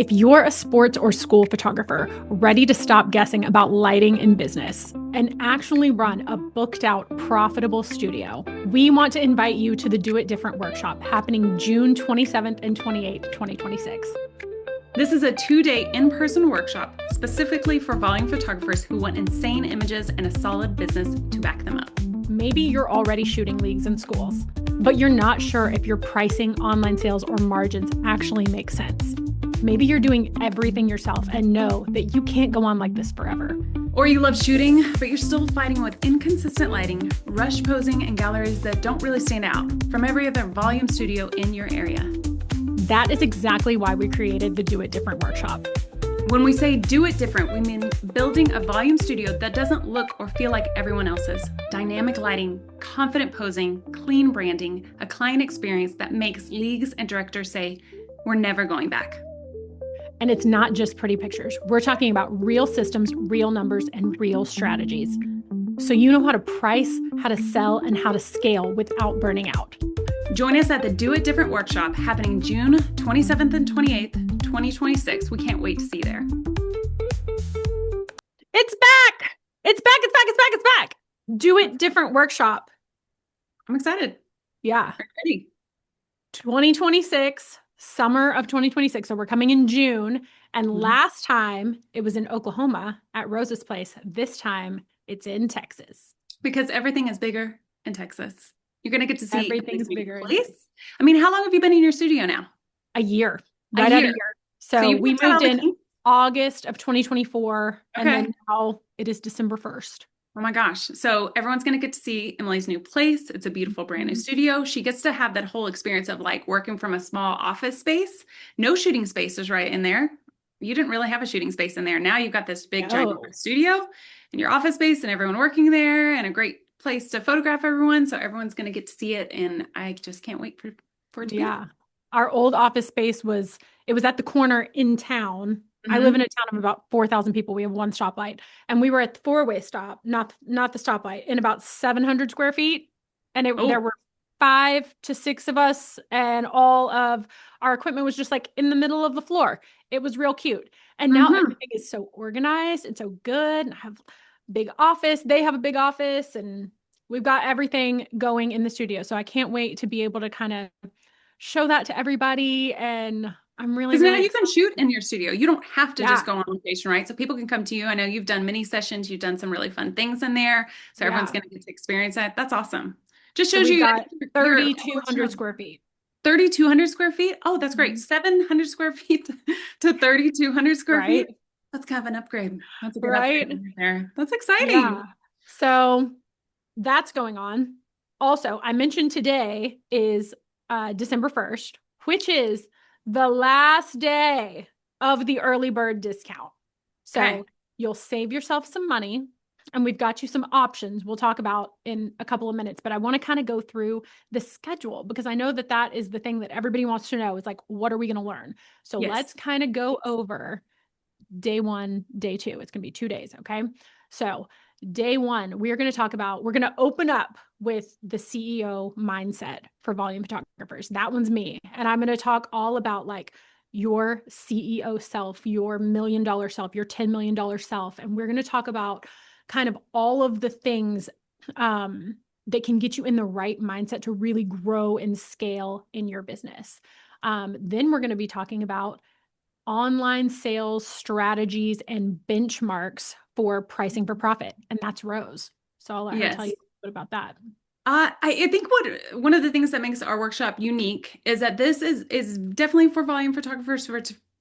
If you're a sports or school photographer ready to stop guessing about lighting in business and actually run a booked out, profitable studio, we want to invite you to the Do It Different workshop happening June 27th and 28th, 2026. This is a 2-day in-person workshop specifically for volume photographers who want insane images and a solid business to back them up. Maybe you're already shooting leagues in schools, but you're not sure if your pricing, online sales, or margins actually make sense. Maybe you're doing everything yourself and know that you can't go on like this forever. Or you love shooting, but you're still fighting with inconsistent lighting, rush posing, and galleries that don't really stand out from every other volume studio in your area. That is exactly why we created the Do It Different workshop. When we say do it different, we mean building a volume studio that doesn't look or feel like everyone else's. Dynamic lighting, confident posing, clean branding, a client experience that makes leagues and directors say, we're never going back. And it's not just pretty pictures. We're talking about real systems, real numbers, and real strategies. So you know how to price, how to sell, and how to scale without burning out. Join us at the Do It Different workshop happening June 27th and 28th, 2026. We can't wait to see you there. It's back! It's back, it's back, it's back, it's back! Do It Different workshop. I'm excited. Yeah. Are you ready? 2026, summer of 2026. So we're coming in June. And last time it was in Oklahoma at Rose's place. This time it's in Texas. Because everything is bigger in Texas. You're going to get to see everything's bigger. Place. I mean, how long have you been in your studio now? A year. Right at a year. So we moved in August of 2024. And then now it is December 1st. Oh my gosh. So everyone's going to get to see Emily's new place. It's a beautiful brand new studio. She gets to have that whole experience of like working from a small office space. No shooting space is right in there. You didn't really have a shooting space in there. Now you've got this big giant studio in your office space and everyone working there and a great place to photograph everyone. So everyone's going to get to see it. And I just can't wait for it to be. Our old office space was at the corner in town. I live in a town of about 4,000 people. We have one stoplight and we were at the four-way stop, not the stoplight, in about 700 square feet. And there were 5 to 6 of us and all of our equipment was just like in the middle of the floor. It was real cute. And now everything is so organized and so good. And I have big office. They have a big office and we've got everything going in the studio. So I can't wait to be able to kind of show that to everybody. And I'm really now you can shoot in your studio. You don't have to just go on location, right? So people can come to you. I know you've done mini sessions. You've done some really fun things in there. So everyone's going to get to experience that. That's awesome. Just shows you got 3,200 square feet. 3,200 square feet. Oh, that's great. 700 square feet to 3,200 square feet. That's kind of an upgrade. That's a good upgrade there. That's exciting. Yeah. So that's going on. Also, I mentioned today is December 1st, which is the last day of the early bird discount. So you'll save yourself some money and we've got you some options we'll talk about in a couple of minutes, but I want to kind of go through the schedule because I know that is the thing that everybody wants to know is like, what are we going to learn? So let's kind of go over day 1, day 2. It's going to be 2 days. Okay. So day 1, we're going to open up with the CEO mindset for volume photographers. That one's me. And I'm going to talk all about like your CEO self, your $1 million self, your $10 million self. And we're going to talk about kind of all of the things that can get you in the right mindset to really grow and scale in your business. Then we're going to be talking about online sales strategies and benchmarks for pricing for profit. And that's Rose. So I'll let her tell you a bit about that. I think one of the things that makes our workshop unique is that this is definitely for volume photographers.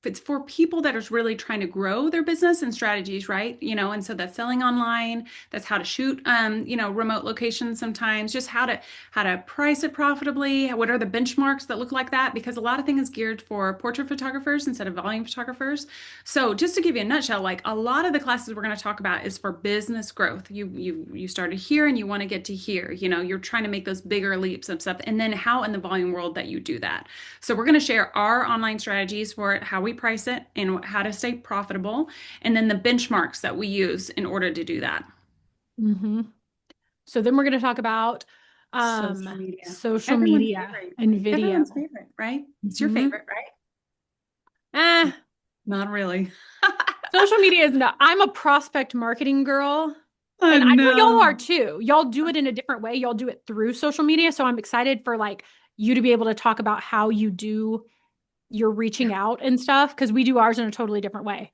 It's for people that are really trying to grow their business and strategies, right? And so that's selling online, that's how to shoot, remote locations sometimes, just how to price it profitably. What are the benchmarks that look like that? Because a lot of things is geared for portrait photographers instead of volume photographers. So just to give you a nutshell, like a lot of the classes we're going to talk about is for business growth. You started here and you want to get to here, you're trying to make those bigger leaps and stuff. And then how in the volume world that you do that. So we're going to share our online strategies for it, how we price it and how to stay profitable, and then the benchmarks that we use in order to do that. So then we're going to talk about social media and video. Everyone's favorite, right? It's your favorite, right? Not really. Social media is not, I'm a prospect marketing girl. I And I know y'all are know. too. Y'all do it in a different way. Y'all do it through social media. So I'm excited for like you to be able to talk about how you do your reaching out and stuff because we do ours in a totally different way.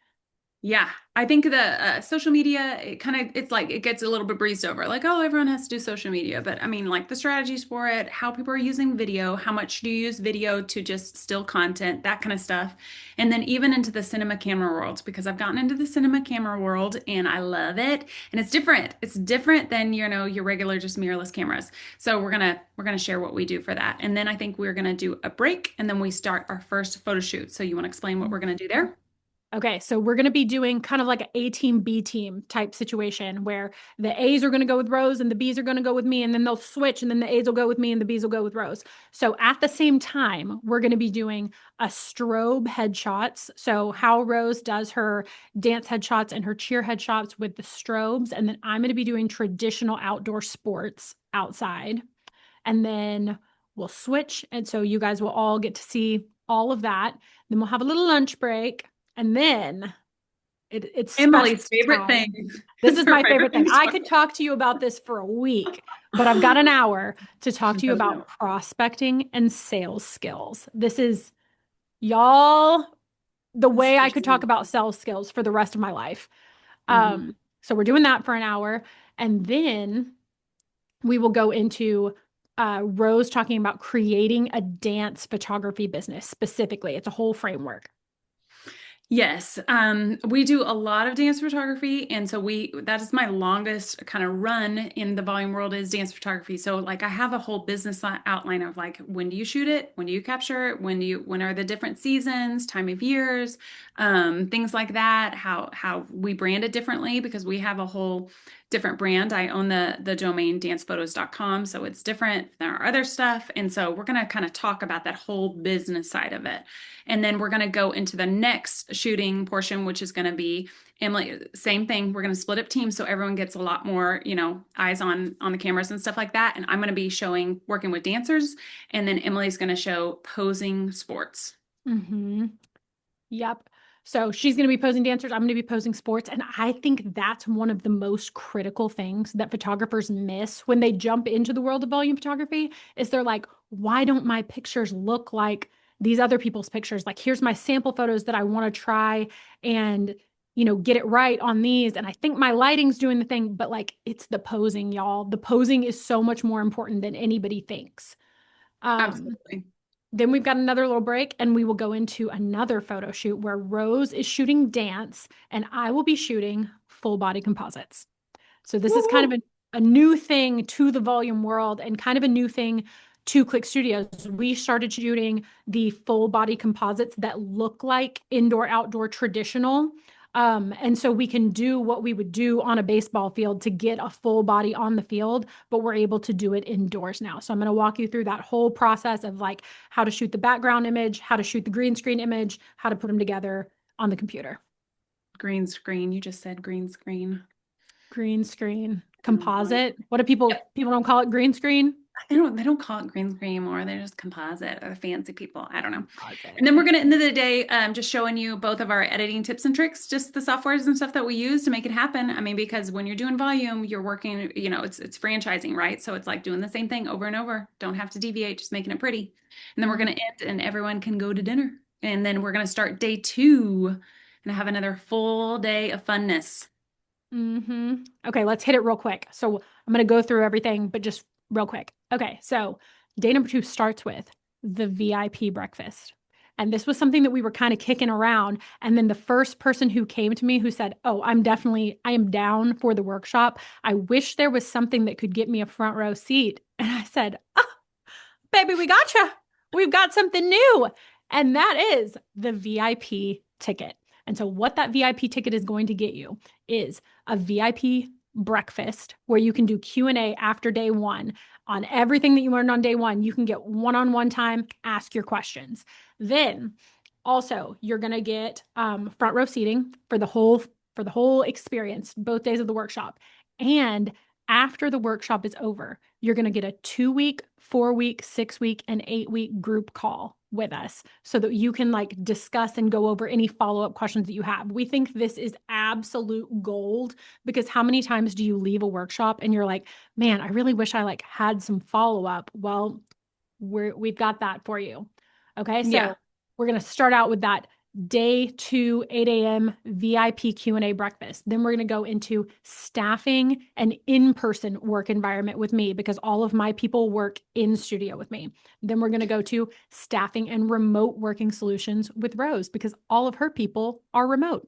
Yeah, I think the social media, it's like it gets a little bit breezed over. Like, oh, everyone has to do social media. But I mean, like the strategies for it, how people are using video, how much do you use video to just still content, that kind of stuff. And then even into the cinema camera world, because I've gotten into the cinema camera world and I love it. And it's different. It's different than, your regular just mirrorless cameras. So we're gonna share what we do for that. And then I think we're gonna do a break and then we start our first photo shoot. So you want to explain what we're gonna do there? Okay, so we're going to be doing kind of like an A team, B team type situation where the A's are going to go with Rose and the B's are going to go with me, and then they'll switch, and then the A's will go with me and the B's will go with Rose. So at the same time, we're going to be doing a strobe headshots. So how Rose does her dance headshots and her cheer headshots with the strobes, and then I'm going to be doing traditional outdoor sports outside, and then we'll switch, and so you guys will all get to see all of that. Then we'll have a little lunch break. And then it's special Emily's favorite thing. time. This It's is her my favorite favorite thing thing. to I talk could talk to you about this for a week, but I've got an hour to talk about. to you Doesn't know. about prospecting and sales skills. This is, y'all, the This is way for I could talk sure. about sales skills for the rest of my life. Mhm. So we're doing that for an hour. And then we will go into Rose talking about creating a dance photography business specifically. It's a whole framework. Yes, we do a lot of dance photography, and so we that is my longest kind of run in the volume world is dance photography. So like I have a whole business outline of like when do you shoot it, when do you capture it, when are the different seasons, time of years, things like that. How we brand it differently because we have a whole different brand. I own the domain dancephotos.com, so it's different than our other stuff, and so we're gonna kind of talk about that whole business side of it. And then we're going to go into the next shooting portion, which is going to be Emily, same thing. We're going to split up teams so everyone gets a lot more, eyes on the cameras and stuff like that. And I'm going to be showing working with dancers, and then Emily's going to show posing sports. Mm-hmm. Yep. So she's going to be posing dancers. I'm going to be posing sports. And I think that's one of the most critical things that photographers miss when they jump into the world of volume photography is they're like, why don't my pictures look like these other people's pictures? Like, here's my sample photos that I want to try and, get it right on these. And I think my lighting's doing the thing, but like, it's the posing, y'all. The posing is so much more important than anybody thinks. Um, Absolutely. then we've got another little break and we will go into another photo shoot where Rose is shooting dance and I will be shooting full body composites. So this is kind Woo! of a new thing to the volume world and kind of a new thing to Click Studios. We started shooting the full body composites that look like indoor outdoor traditional. And so we can do what we would do on a baseball field to get a full body on the field, but we're able to do it indoors now. So I'm going to walk you through that whole process of like how to shoot the background image, how to shoot the green screen image, how to put them together on the computer. Green screen. You just said green screen. Green screen, I don't know why. composite. What do people don't call it green screen? They don't call it green screen anymore. They're just composite or fancy people. I don't know. Composite. And then we're Okay. gonna end of the day just showing you both of our editing tips and tricks, just the softwares and stuff that we use to make it happen. I mean, because when you're doing volume, you're working, it's franchising, right? So it's like doing the same thing over and over. Don't have to deviate, just making it pretty. And then we're gonna end and everyone can go to dinner. And then we're gonna start day 2 and have another full day of funness. Mm-hmm. Okay, let's hit it real quick. So I'm going to go through everything, but just real quick. Okay, so day number 2 starts with the VIP breakfast. And this was something that we were kind of kicking around. And then the first person who came to me who said, oh, I am down for the workshop. I wish there was something that could get me a front row seat. And I said, oh, baby, we got you. We've got something new. And that is the VIP ticket. And so what that VIP ticket is going to get you is a VIP breakfast where you can do Q&A after day 1 on everything that you learned on day 1. You can get one-on-one time, ask your questions. Then also you're going to get front row seating for the whole experience, both days of the workshop. And after the workshop is over, you're going to get a 2-week, 4-week, 6-week, and 8-week group call with us so that you can like discuss and go over any follow-up questions that you have. We think this is absolute gold because how many times do you leave a workshop and you're like, man, I really wish I like had some follow-up. Well, we've got that for you. Okay. Yeah. So we're going to start out with that day 2, 8 a.m. VIP Q&A breakfast. Then we're going to go into staffing an in-person work environment with me because all of my people work in studio with me. Then we're going to go to staffing and remote working solutions with Rose because all of her people are remote.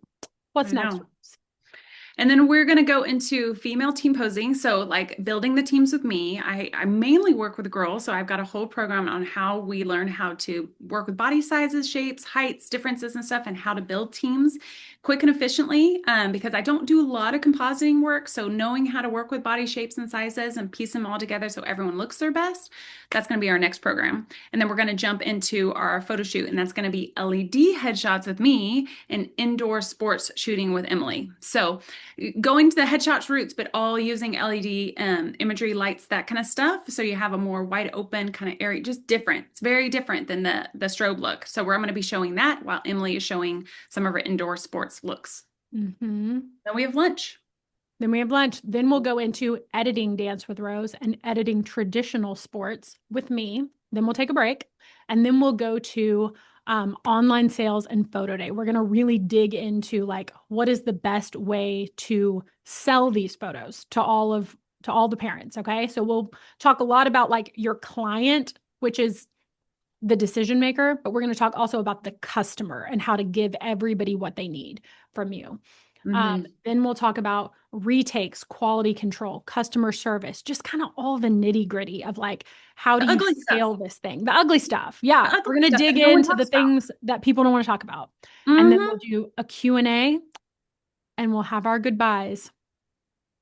What's I next, know. Rose? And then we're going to go into female team posing. So, like building the teams with me. I mainly work with girls. So, I've got a whole program on how we learn how to work with body sizes, shapes, heights, differences, and stuff, and how to build teams quick and efficiently. Because I don't do a lot of compositing work. So, knowing how to work with body shapes and sizes and piece them all together so everyone looks their best, that's going to be our next program. And then we're going to jump into our photo shoot, and that's going to be LED headshots with me and indoor sports shooting with Emily. So, going to the headshots roots, but all using LED imagery, lights, that kind of stuff. So you have a more wide open kind of area, just different. It's very different than the strobe look. So I'm going to be showing that while Emily is showing some of her indoor sports looks. Mm-hmm. Then we have lunch. Then we have lunch. Then we'll go into editing Dance with Rose and editing traditional sports with me. Then we'll take a break. And then we'll go to online sales and photo day. We're going to really dig into like what is the best way to sell these photos to all the parents. Okay. So we'll talk a lot about like your client, which is the decision maker, but we're going to talk also about the customer and how to give everybody what they need from you. Mm-hmm. Then we'll talk about retakes, quality control, customer service, just kind of all the nitty gritty of like, how do The you ugly stuff. scale this thing? The ugly stuff. The Yeah. We're ugly going to stuff that dig no one into the talks about. things that people don't want to talk about. And then we'll Mm-hmm. do a Q&A and we'll have our goodbyes.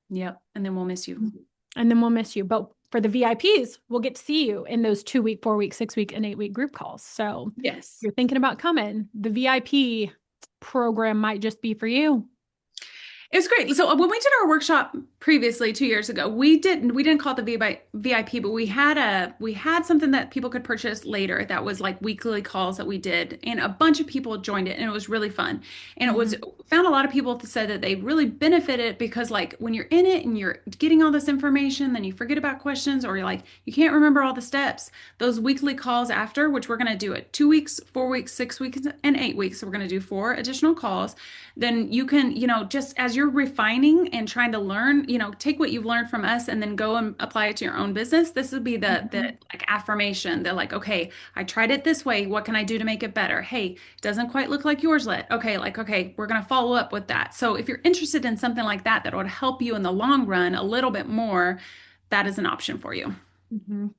Yep. And then we'll miss you. And then we'll miss you. But for the VIPs, we'll get to see you in those 2-week, 4-week, 6-week, and 8-week group calls. So if Yes. you're thinking about coming, the VIP program might just be for you. It was great. So when we did our workshop previously 2 years ago, we didn't call it the VIP, but we had something that people could purchase later that was like weekly calls that we did, and a bunch of people joined it, and it was really fun. And it was Mhm. found a lot of people that said that they really benefited because like when you're in it and you're getting all this information, then you forget about questions or you're like you can't remember all the steps. Those weekly calls after, which we're going to do it 2 weeks, 4 weeks, 6 weeks, and 8 weeks. So we're going to do 4 additional calls. Then you can, just as you're refining and trying to learn, take what you've learned from us and then go and apply it to your own business. This would be the Mhm. like affirmation. They're like, okay, I tried it this way. What can I do to make it better? Hey, it doesn't quite look like yours lit. Okay, okay, we're gonna follow up with that. So if you're interested in something like that that would help you in the long run a little bit more, that is an option for you. Mhm.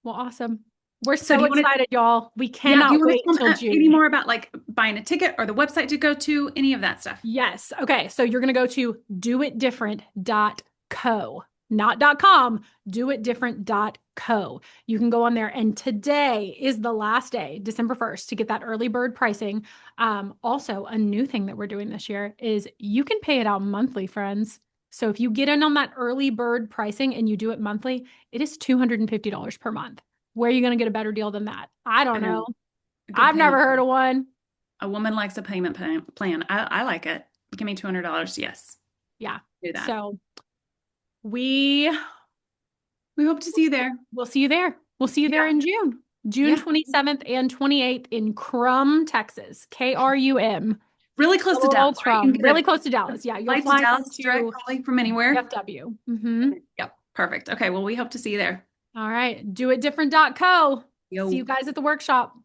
Well, awesome. We're So do so you want to excited, y'all. We Yeah, do you cannot want to wait tell me till any June. more about like buying a ticket or the website to go to, any of that stuff? Yes. Okay. So you're going to go to doitdifferent.co, not .com, doitdifferent.co. You can go on there. And today is the last day, December 1st, to get that early bird pricing. Also, a new thing that we're doing this year is you can pay it out monthly, friends. So if you get in on that early bird pricing and you do it monthly, it is $250 per month. Where are you going to get a better deal than that? I I don't know. know. A good I've never payment heard plan. of one. A woman likes a payment plan. I like it. Give me $200. Yes, Yeah. do that. So we We hope to see you there. we'll see you there. We'll see you there Yeah. in June. June Yeah. 27th and 28th in Crum, Texas. KRUM. Really close to Little Dallas, old right? You Crum. can get Really close to Dallas. Yeah, a you're flight to flying Dallas direct into probably from anywhere. DFW. Mm-hmm. Yep. Perfect. Okay. Well, we hope to see you there. All right. Doitdifferent.co. See you Yo. guys at the workshop.